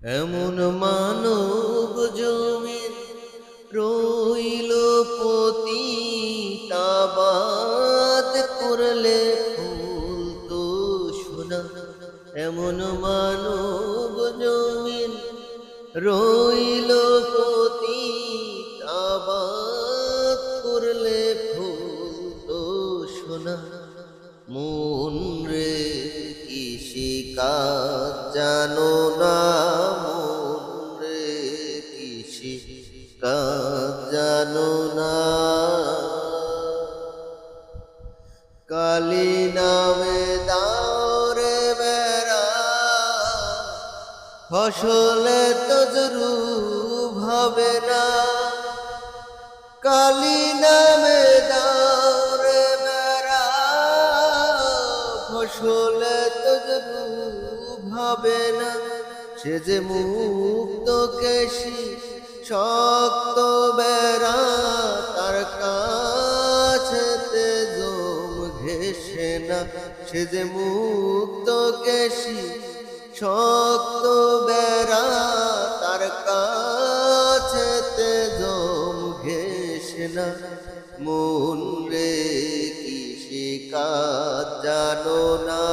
এমন মানব জমিন রইল পতিতাবাদ করলে ফুল তো সোনা। এমন মানব জমিন রইল পতিতাবাদ করলে ফুল তো সোনা। মন রে কৃষি কাজ জানো না, মন রে কৃষি কাজ জানো না। কালী নামে দাওরে বেড়া ফসলে তজরু হবে না। কালী নামে দাওরে বেড়া ফসলে তজরু হবে না। সে যে মুক্ত কেশি শক্ত বেড়া, তার কাছেতে জম ঘেষে না। সে যে মুক্ত কেশি শক্ত বেড়া, তার কাছেতে জম ঘেষে না। মন রে কৃষি কাজ জানো না।